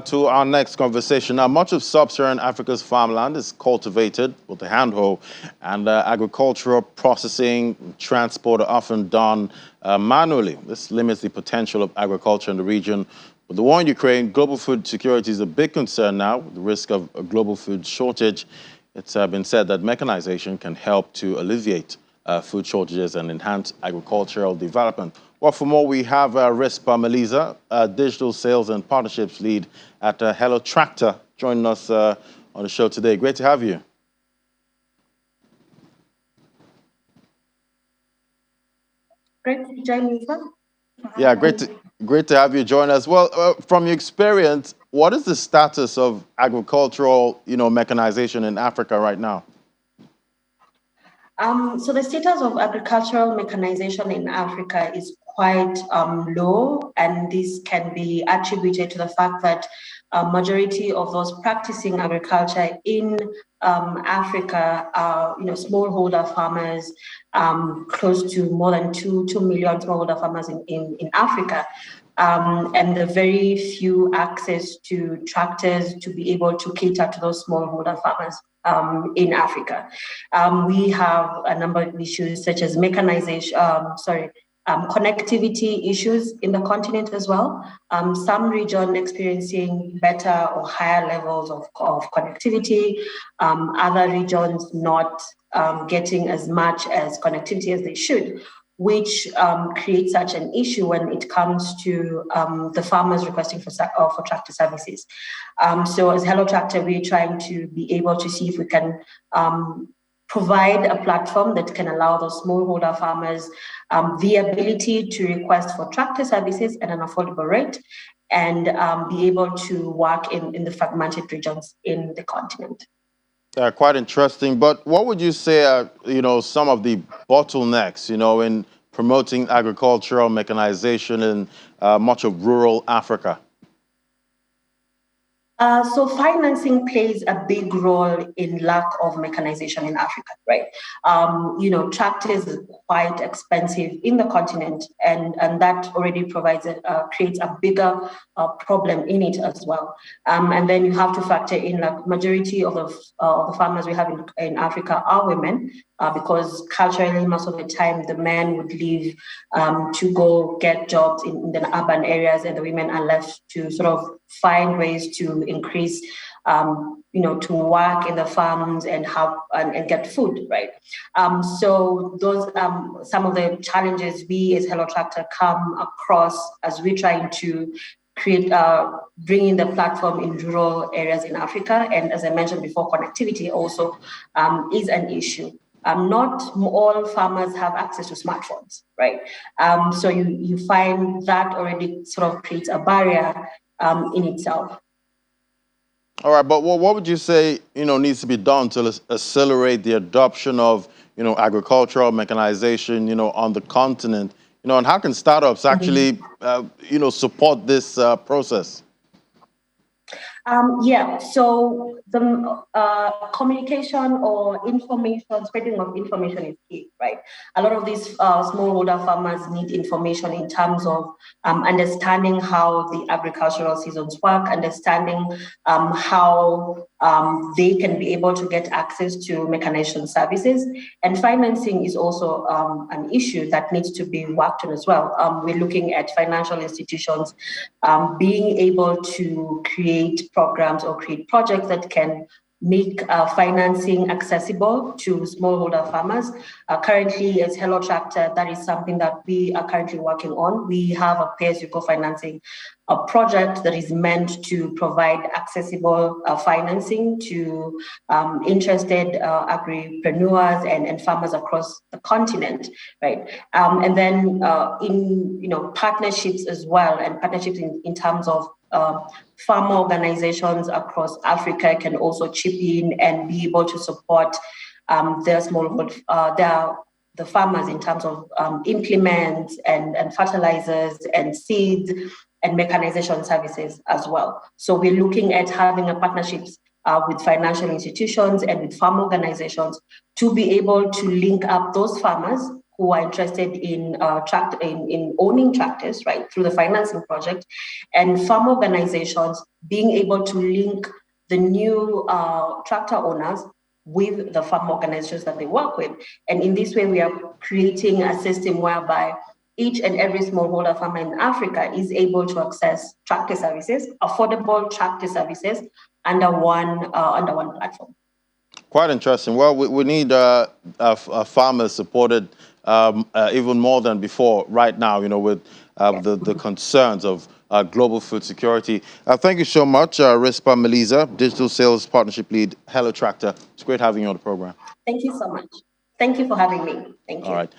to our next conversation. Now, much of sub-Saharan Africa's farmland is cultivated with the hand hoe, and agricultural processing, transport are often done manually. This limits the potential of agriculture in the region. With the war in Ukraine, global food security is a big concern now, with the risk of a global food shortage. It's been said that mechanization can help to alleviate food shortages and enhance agricultural development. Well, for more, we have Rispa Meliza, Digital Sales and Partnerships Lead at Hello Tractor, joining us on the show today. Great to have you. Great to join you, sir. Yeah, great to have you join us. Well, from your experience, what is the status of agricultural, mechanization in Africa right now? So the status of agricultural mechanization in Africa is quite low, and this can be attributed to the fact that a majority of those practicing agriculture in Africa are, smallholder farmers, close to more than 2 million smallholder farmers in Africa. And the very few access to tractors to be able to cater to those smallholder farmers in Africa. We have a number of issues such as mechanization, connectivity issues in the continent as well. Some regions experiencing better or higher levels of connectivity, other regions not getting as much as connectivity as they should, which creates such an issue when it comes to the farmers requesting for tractor services. So as Hello Tractor, we're trying to be able to see if we can provide a platform that can allow those smallholder farmers the ability to request for tractor services at an affordable rate and be able to work in the fragmented regions in the continent. Quite interesting. But what would you say are, some of the bottlenecks, in promoting agricultural mechanization in much of rural Africa? So financing plays a big role in lack of mechanization in Africa, right? Tractors are quite expensive in the continent, and that already creates a bigger problem in it as well. And then you have to factor in like majority of the farmers we have in Africa are women, because culturally most of the time the men would leave to go get jobs in the urban areas, and the women are left to sort of find ways to increase, to work in the farms and get food, right? So those some of the challenges we as Hello Tractor come across as we're trying to create, bring in the platform in rural areas in Africa. And as I mentioned before, connectivity also is an issue. Not all farmers have access to smartphones, right? So you find that already sort of creates a barrier in itself. All right, but what would you say, needs to be done to accelerate the adoption of, agricultural mechanization, on the continent, and how can startups actually, support this process? So the communication or spreading of information is key, right? A lot of these smallholder farmers need information in terms of understanding how the agricultural seasons work, understanding how they can be able to get access to mechanization services. And financing is also an issue that needs to be worked on as well. We're looking at financial institutions being able to create programs or create projects that can make financing accessible to smallholder farmers. Currently, as Hello Tractor, that is something that we are currently working on. We have a pay-as-you-go financing project that is meant to provide accessible financing to interested agripreneurs and farmers across the continent, right? And then in partnerships as well, and partnerships in terms of farmer organizations across Africa can also chip in and be able to support the farmers in terms of implements and fertilizers and seeds and mechanization services as well. So we're looking at having a partnerships with financial institutions and with farm organizations to be able to link up those farmers who are interested in in owning tractors, right, through the financing project, and farm organizations being able to link the new tractor owners with the farm organizations that they work with. And in this way, we are creating a system whereby each and every smallholder farmer in Africa is able to access tractor services, affordable tractor services, under one platform. Quite interesting. Well, we need farmers supported even more than before right now, with the concerns of global food security. Thank you so much, Rispa Meliza, Digital Sales Partnership Lead, Hello Tractor. It's great having you on the program. Thank you so much. Thank you for having me. Thank you. All right.